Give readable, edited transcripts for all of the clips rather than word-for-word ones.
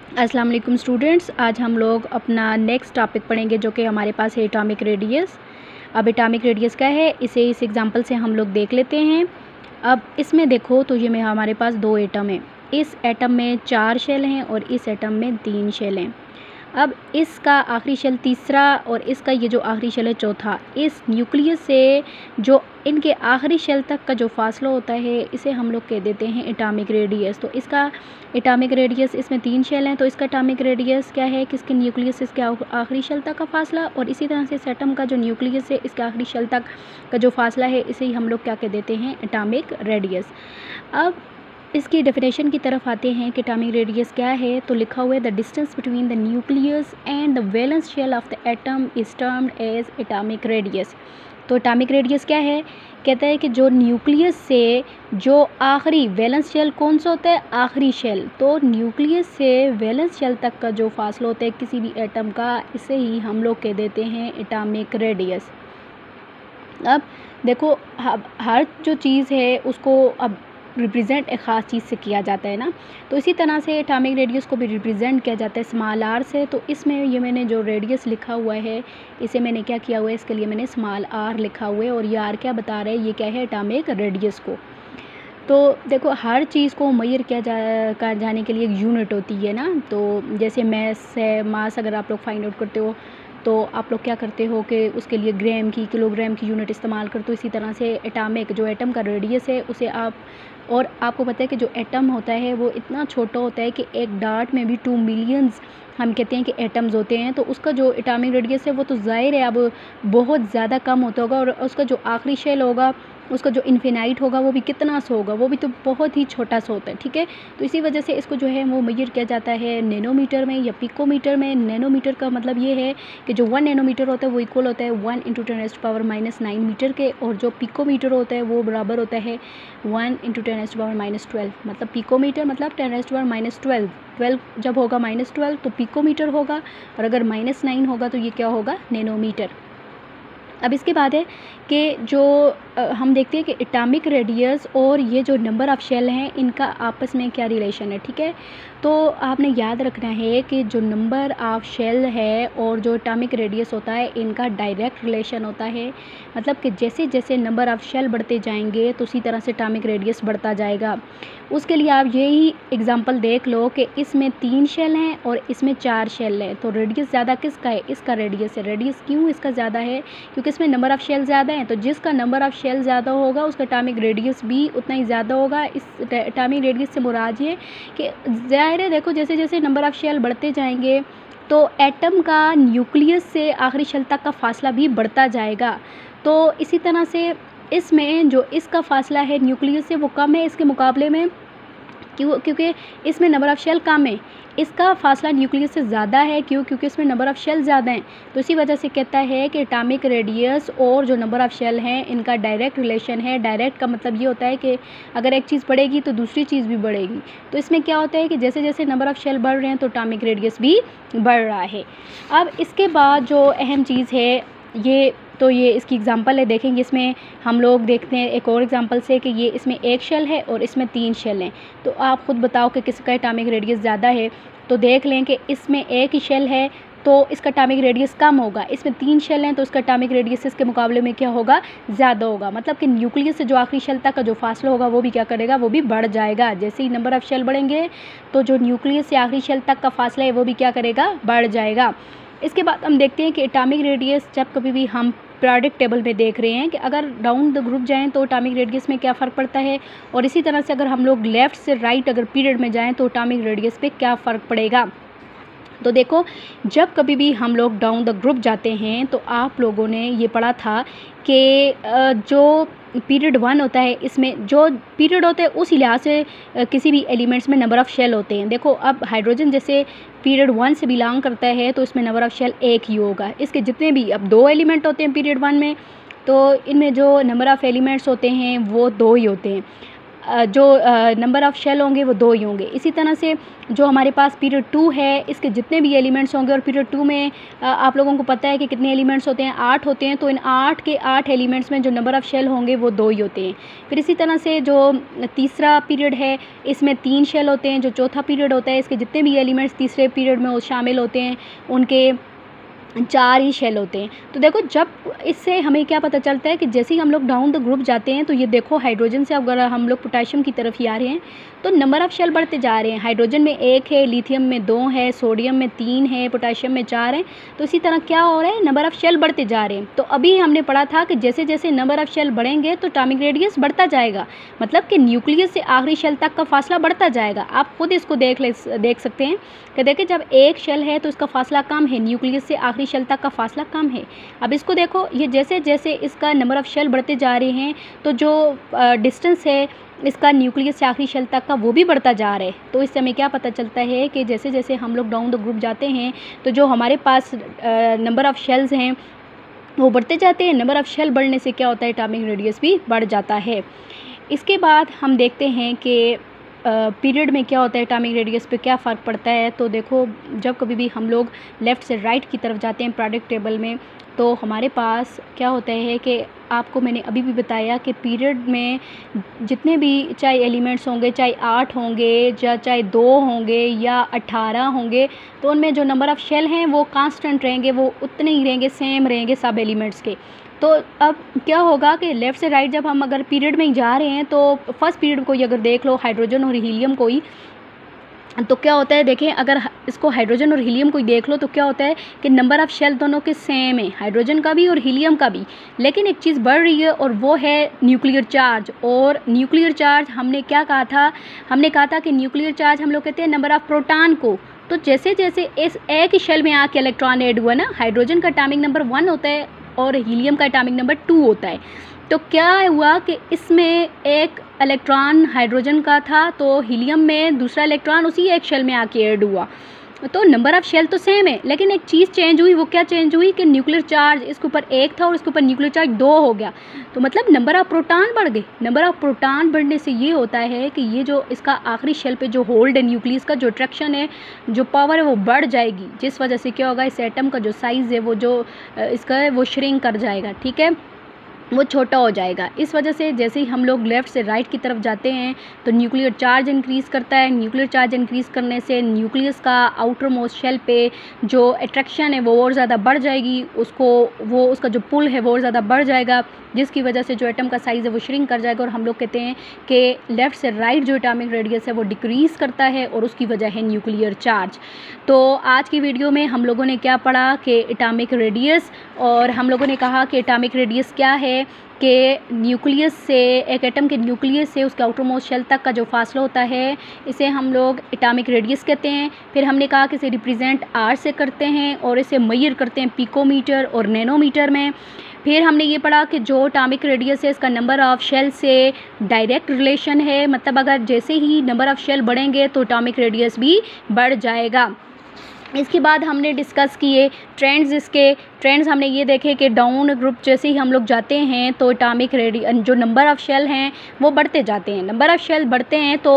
अस्सलाम वालेकुम स्टूडेंट्स, आज हम लोग अपना नेक्स्ट टॉपिक पढ़ेंगे जो कि हमारे पास है एटॉमिक रेडियस। अब एटॉमिक रेडियस क्या है, इसे इस एग्जांपल से हम लोग देख लेते हैं। अब इसमें देखो तो ये में हमारे पास दो एटम हैं। इस एटम में 4 शेल हैं और इस एटम में 3 शेल हैं। अब इसका आखिरी शेल तीसरा और इसका ये जो आखिरी शेल है चौथा। इस न्यूक्लियस से जो इनके आखिरी शेल तक का जो फासला होता है इसे हम लोग कह देते हैं एटॉमिक रेडियस। तो इसका एटॉमिक रेडियस, इसमें 3 शेल हैं तो इसका एटॉमिक रेडियस क्या है कि इसके न्यूक्लियस से इसके आखिरी शेल तक का फासला, और इसी तरह से इस एटम का जो न्यूक्लियस है इसके आखिरी शेल तक का जो फासला है इसे ही हम लोग क्या कह देते हैं, एटॉमिक रेडियस। अब इसकी डेफिनेशन की तरफ आते हैं कि एटॉमिक रेडियस क्या है। तो लिखा हुआ है the distance between the nucleus and the valence shell of the atom is termed as atomic radius. तो एटॉमिक रेडियस क्या है, कहता है कि जो न्यूक्लियस से जो आखिरी वैलेंस शेल कौन सा होता है, आखिरी शेल, तो न्यूक्लियस से वैलेंस शेल तक का जो फासला होता है किसी भी एटम का, इसे ही हम लोग कह देते हैं एटॉमिक रेडियस। अब देखो, हर जो चीज़ है उसको अब रिप्रेजेंट एक ख़ास चीज़ से किया जाता है ना, तो इसी तरह से एटॉमिक रेडियस को भी रिप्रेजेंट किया जाता है स्मॉल आर से। तो इसमें ये मैंने जो रेडियस लिखा हुआ है इसे मैंने क्या किया हुआ है, इसके लिए मैंने स्मॉल आर लिखा हुआ है, और ये आर क्या बता रहा है, ये क्या है, एटॉमिक रेडियस को। तो देखो, हर चीज़ को मेजर किया जाने के लिए एक यूनिट होती है ना। तो जैसे मैस है, मास अगर आप लोग फाइंड आउट करते हो तो आप लोग क्या करते हो कि उसके लिए ग्राम की, किलोग्राम की यूनिट इस्तेमाल करते हो। इसी तरह से एटॉमिक जो एटम का रेडियस है उसे आप, और आपको पता है कि जो एटम होता है वो इतना छोटा होता है कि एक डार्ट में भी 2 मिलियंस हम कहते हैं कि एटम्स होते हैं। तो उसका जो एटॉमिक रेडियस है वो तो ज़ाहिर है अब बहुत ज़्यादा कम होता होगा, और उसका जो आखिरी शेल होगा, उसका जो इन्फिनाइट होगा वो भी कितना सा होगा, वो भी तो बहुत ही छोटा सा होता है, ठीक है। तो इसी वजह से इसको जो है वो मेजर किया जाता है नैनोमीटर में या पिकोमीटर में। नैनोमीटर का मतलब ये है कि जो 1 नैनोमीटर होता है वो इक्वल होता है 1 × 10⁻⁻9 मीटर के, और जो पिकोमीटर होता है वो बराबर होता है 1 × 10⁻12। मतलब पिकोमीटर मतलब 10⁻12, 12 जब होगा -12 तो पिकोमीटर होगा, और अगर -9 होगा तो ये क्या होगा, नैनोमीटर। अब इसके बाद है कि जो हम देखते हैं कि एटॉमिक रेडियस और ये जो नंबर ऑफ़ शेल हैं इनका आपस में क्या रिलेशन है, ठीक है। तो आपने याद रखना है कि जो नंबर ऑफ़ शेल है और जो एटॉमिक रेडियस होता है इनका डायरेक्ट रिलेशन होता है। मतलब कि जैसे जैसे नंबर ऑफ़ शेल बढ़ते जाएंगे तो उसी तरह से एटॉमिक रेडियस बढ़ता जाएगा। उसके लिए आप यही एग्जांपल देख लो कि इसमें 3 शेल हैं और इसमें 4 शेल हैं, तो रेडियस ज़्यादा किसका है, इसका रेडियस है। रेडियस क्यों इसका ज़्यादा है, क्योंकि इसमें नंबर ऑफ़ शेल ज़्यादा हैं। तो जिसका नंबर ऑफ़ शेल ज़्यादा होगा उसका एटॉमिक रेडियस भी उतना ही ज़्यादा होगा। इस एटॉमिक रेडियस से मुराद ये कि ज़ाहिर है, देखो जैसे जैसे नंबर ऑफ़ शेल बढ़ते जाएंगे तो एटम का न्यूक्लियस से आखिरी शेल तक का फासला भी बढ़ता जाएगा। तो इसी तरह से इसमें जो इसका फासला है न्यूक्लियस से वो कम है इसके मुकाबले में, क्योंकि इसमें नंबर ऑफ़ शेल कम है। इसका फासला न्यूक्लियस से ज़्यादा है, क्योंकि इसमें नंबर ऑफ़ शेल ज़्यादा हैं। तो इसी वजह से कहता है कि एटॉमिक रेडियस और जो नंबर ऑफ़ शेल हैं इनका डायरेक्ट रिलेशन है। डायरेक्ट का मतलब ये होता है कि अगर एक चीज़ बढ़ेगी तो दूसरी चीज़ भी बढ़ेगी। तो इसमें क्या होता है कि जैसे जैसे नंबर ऑफ़ शेल बढ़ रहे हैं तो एटॉमिक रेडियस भी बढ़ रहा है। अब इसके बाद जो अहम चीज़ है ये इसकी एग्जांपल है, देखेंगे इसमें हम लोग देखते हैं एक और एग्जांपल से कि ये इसमें 1 शेल है और इसमें 3 शेल हैं। तो आप ख़ुद बताओ कि किसका एटॉमिक रेडियस ज़्यादा है। तो देख लें कि इसमें 1 ही शेल है तो इसका एटॉमिक रेडियस कम होगा। इसमें 3 शेल हैं तो इसका एटॉमिक रेडियस इसके मुकाबले में क्या होगा, ज़्यादा होगा। मतलब कि न्यूक्लियस से जो आखिरी शेल तक का जो फासला होगा वो भी क्या करेगा, वो भी बढ़ जाएगा। जैसे ही नंबर ऑफ़ शेल बढ़ेंगे तो जो न्यूक्लियस से आखिरी शेल तक का फासला है वो भी क्या करेगा, बढ़ जाएगा। इसके बाद हम देखते हैं कि एटॉमिक रेडियस जब कभी भी हम पीरियोडिक टेबल में देख रहे हैं कि अगर डाउन द ग्रुप जाएं तो एटॉमिक रेडियस में क्या फ़र्क पड़ता है, और इसी तरह से अगर हम लोग लेफ़्ट से राइट अगर पीरियड में जाएं तो एटॉमिक रेडियस पे क्या फ़र्क पड़ेगा। तो देखो, जब कभी भी हम लोग डाउन द ग्रुप जाते हैं तो आप लोगों ने ये पढ़ा था कि जो पीरियड 1 होता है इसमें जो पीरियड होता है उस लिहाज से किसी भी एलिमेंट्स में नंबर ऑफ़ शेल होते हैं। देखो, अब हाइड्रोजन जैसे पीरियड 1 से बिलोंग करता है तो इसमें नंबर ऑफ़ शेल 1 ही होगा। इसके जितने भी अब 2 एलिमेंट होते हैं पीरियड 1 में, तो इनमें जो नंबर ऑफ़ एलिमेंट्स होते हैं वो 2 ही होते हैं। जो नंबर ऑफ़ शेल होंगे वो 2 ही होंगे। इसी तरह से जो हमारे पास पीरियड 2 है, इसके जितने भी एलिमेंट्स होंगे, और पीरियड 2 में आप लोगों को पता है कि कितने एलिमेंट्स होते हैं, 8 होते हैं। तो इन 8 के 8 एलिमेंट्स में जो नंबर ऑफ़ शेल होंगे वो 2 ही होते हैं। फिर इसी तरह से जो तीसरा पीरियड है, इसमें 3 शेल होते हैं। जो चौथा पीरियड होता है, इसके जितने भी एलिमेंट्स तीसरे पीरियड में वो शामिल होते हैं, उनके 4 ही शेल होते हैं। तो देखो, जब इससे हमें क्या पता चलता है कि जैसे ही हम लोग डाउन द ग्रुप जाते हैं, तो ये देखो हाइड्रोजन से अगर हम लोग पोटेशियम की तरफ ही आ रहे हैं, तो नंबर ऑफ़ शेल बढ़ते जा रहे हैं। हाइड्रोजन में 1 है, लिथियम में 2 है, सोडियम में 3 है, पोटेशियम में 4 है। तो इसी तरह क्या हो रहा है, नंबर ऑफ़ शेल बढ़ते जा रहे हैं। तो अभी हमने पढ़ा था कि जैसे जैसे नंबर ऑफ़ शेल बढ़ेंगे तो एटॉमिक रेडियस बढ़ता जाएगा, मतलब कि न्यूक्लियस से आखिरी शेल तक का फासला बढ़ता जाएगा। आप खुद इसको देख सकते हैं कि देखिए, जब एक शेल है तो इसका फासला कम है, न्यूक्लियस से आखिरी शेल तक का फासला कम है। अब इसको देखो, ये जैसे जैसे इसका नंबर ऑफ़ शेल बढ़ते जा रहे हैं, तो जो डिस्टेंस है इसका न्यूक्लियस से आखिरी शेल तक का, वो भी बढ़ता जा रहा है। तो इससे हमें क्या पता चलता है कि जैसे जैसे हम लोग डाउन द ग्रुप जाते हैं, तो जो हमारे पास नंबर ऑफ़ शेल्स हैं वो बढ़ते जाते हैं। नंबर ऑफ़ शेल बढ़ने से क्या होता है, एटॉमिक रेडियस भी बढ़ जाता है। इसके बाद हम देखते हैं कि पीरियड में क्या होता है, एटॉमिक रेडियस पे क्या फ़र्क पड़ता है। तो देखो, जब कभी भी हम लोग लेफ़्ट से राइट की तरफ जाते हैं प्रोडक्ट टेबल में, तो हमारे पास क्या होता है कि आपको मैंने अभी भी बताया कि पीरियड में जितने भी चाहे एलिमेंट्स होंगे, चाहे 8 होंगे या चाहे 2 होंगे या 18 होंगे, तो उनमें जो नंबर ऑफ़ शेल हैं वो कांस्टेंट रहेंगे, वो उतने ही रहेंगे, सेम रहेंगे सब एलिमेंट्स के। तो अब क्या होगा कि लेफ़्ट से राइट जब हम अगर पीरियड में ही जा रहे हैं, तो फर्स्ट पीरियड को ही अगर देख लो, हाइड्रोजन और हीलियम को ही, तो क्या होता है, देखें अगर इसको हाइड्रोजन और हीलियम को ही देख लो, तो क्या होता है कि नंबर ऑफ़ शेल दोनों के सेम है, हाइड्रोजन का भी और हीलियम का भी। लेकिन एक चीज़ बढ़ रही है, और वो है न्यूक्लियर चार्ज। और न्यूक्लियर चार्ज हमने क्या कहा था, हमने कहा था कि न्यूक्लियर चार्ज हम लोग कहते हैं नंबर ऑफ़ प्रोटॉन को। तो जैसे जैसे इस एक ही शेल में आके इलेक्ट्रॉन ऐड हुआ ना, हाइड्रोजन का एटॉमिक नंबर 1 होता है और हीलियम का एटॉमिक नंबर 2 होता है। तो क्या हुआ कि इसमें एक इलेक्ट्रॉन हाइड्रोजन का था, तो हीलियम में दूसरा इलेक्ट्रॉन उसी एक शेल में आके ऐड हुआ। तो नंबर ऑफ़ शेल तो सेम है, लेकिन एक चीज़ चेंज हुई। वो क्या चेंज हुई कि न्यूक्लियर चार्ज इसके ऊपर 1 था और इसके ऊपर न्यूक्लियर चार्ज 2 हो गया। तो मतलब नंबर ऑफ़ प्रोटॉन बढ़ गए। नंबर ऑफ़ प्रोटॉन बढ़ने से ये होता है कि ये जो इसका आखिरी शेल पे जो होल्ड है न्यूक्लियस का, जो अट्रैक्शन है, जो पावर है, वो बढ़ जाएगी। जिस वजह से क्या होगा, इस एटम का जो साइज़ है वो जो इसका है वो श्रिंक कर जाएगा, ठीक है, वो छोटा हो जाएगा। इस वजह से जैसे ही हम लोग लेफ़्ट से राइट की तरफ जाते हैं, तो न्यूक्लियर चार्ज इंक्रीज़ करता है। न्यूक्लियर चार्ज इंक्रीज़ करने से न्यूक्लियस का आउटर मोस्ट शेल पे जो अट्रैक्शन है वो और ज़्यादा बढ़ जाएगी, उसका जो पुल है वो और ज़्यादा बढ़ जाएगा, जिसकी वजह से जो एटम का साइज़ है वो श्रिंक कर जाएगा। और हम लोग कहते हैं कि लेफ़्ट से राइट जो एटॉमिक रेडियस है वो डिक्रीज़ करता है, और उसकी वजह है न्यूक्लियर चार्ज। तो आज की वीडियो में हम लोगों ने क्या पढ़ा कि एटॉमिक रेडियस, और हम लोगों ने कहा कि एटॉमिक रेडियस क्या है, कि न्यूक्लियस से, एक एटम के न्यूक्लियस से उसके आउटर मोस्ट शेल तक का जो फासला होता है, इसे हम लोग एटॉमिक रेडियस कहते हैं। फिर हमने कहा कि इसे रिप्रेजेंट आर से करते हैं, और इसे मेजर करते हैं पिकोमीटर और नैनोमीटर में। फिर हमने ये पढ़ा कि जो एटॉमिक रेडियस है इसका नंबर ऑफ़ शेल से डायरेक्ट रिलेशन है, मतलब अगर जैसे ही नंबर ऑफ़ शेल बढ़ेंगे तो एटॉमिक रेडियस भी बढ़ जाएगा। इसके बाद हमने डिस्कस किए ट्रेंड्स। इसके ट्रेंड्स हमने ये देखे कि डाउन ग्रुप जैसे ही हम लोग जाते हैं तो एटॉमिक जो नंबर ऑफ़ शेल हैं वो बढ़ते जाते हैं। नंबर ऑफ़ शेल बढ़ते हैं तो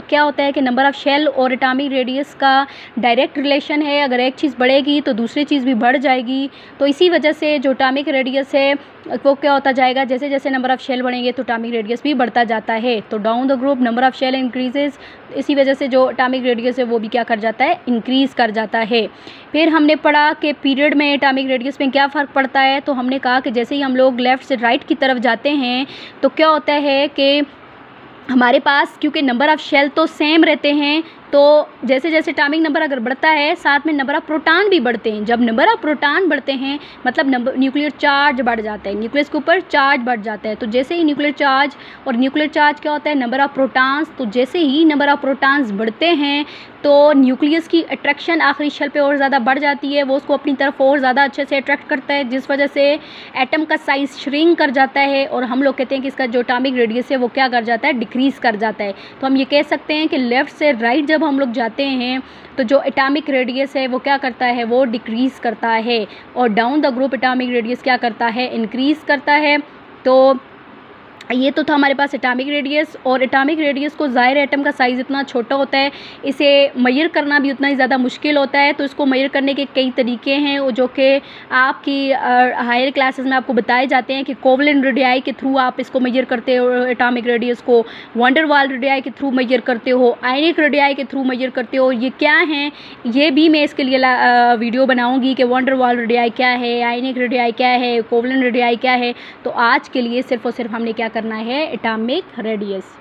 क्या होता है कि नंबर ऑफ़ शेल और एटॉमिक रेडियस का डायरेक्ट रिलेशन है। अगर एक चीज़ बढ़ेगी तो दूसरी चीज़ भी बढ़ जाएगी। तो इसी वजह से जो एटॉमिक रेडियस है वो क्या होता जाएगा, जैसे जैसे नंबर ऑफ़ शेल बढ़ेंगे तो एटॉमिक रेडियस भी बढ़ता जाता है। तो down the group number of shell increases, इसी वजह से जो एटॉमिक रेडियस है वो भी क्या कर जाता है, इंक्रीज़ कर जाता है। फिर हमने पढ़ा कि पीरियड में एटॉमिक रेडियस में क्या फ़र्क पड़ता है। तो हमने कहा कि जैसे ही हम लोग लेफ़्ट से राइट की तरफ जाते हैं तो क्या होता है कि हमारे पास क्योंकि नंबर ऑफ़ शेल तो सेम रहते हैं, तो जैसे जैसे एटॉमिक नंबर अगर बढ़ता है साथ में नंबर ऑफ़ प्रोटॉन भी बढ़ते हैं। जब नंबर ऑफ़ प्रोटॉन बढ़ते हैं मतलब न्यूक्लियर चार्ज बढ़ जाता है, न्यूक्लियस के ऊपर चार्ज बढ़ जाता है। तो जैसे ही न्यूक्लियर चार्ज, और न्यूक्लियर चार्ज क्या होता है, नंबर ऑफ़ प्रोटॉन्स, तो जैसे ही नंबर ऑफ़ प्रोटॉन्स बढ़ते हैं तो न्यूक्लियस की अट्रैक्शन आखिरी शेल पे और ज़्यादा बढ़ जाती है, वो उसको अपनी तरफ और ज़्यादा अच्छे से अट्रैक्ट करता है, जिस वजह से एटम का साइज़ श्रिंक कर जाता है। और हम लोग कहते हैं कि इसका जो एटॉमिक रेडियस है वो क्या कर जाता है, डिक्रीज़ कर जाता है। तो हम ये कह सकते हैं कि लेफ़्ट से राइट जब हम लोग जाते हैं तो जो एटॉमिक रेडियस है वो क्या करता है, वो डिक्रीज़ करता है, और down the group atomic radius क्या करता है, इंक्रीज़ करता है। तो ये तो था हमारे पास एटॉमिक रेडियस। और एटॉमिक रेडियस को ज़ाहिर एटम का साइज़ इतना छोटा होता है, इसे मेजर करना भी उतना ही ज़्यादा मुश्किल होता है। तो इसको मेजर करने के कई तरीके हैं, वो जो कि आपकी हायर क्लासेस में आपको बताए जाते हैं कि कोवलेंट रेडियाई के थ्रू आप इसको मेजर करते हो एटॉमिक रेडियस को, वंडर वाल रेडियाई के थ्रू मेजर करते हो, आयनिक रेडियाई के थ्रू मेजर करते हो। ये क्या हैं, ये भी मैं इसके लिए वीडियो बनाऊँगी कि वंडर वाल रेडियाई क्या है, आयनिक रेडियाई क्या है, कोवलेंट रेडियाई क्या है। तो आज के लिए सिर्फ और सिर्फ हमने क्या करना है, एटॉमिक रेडियस।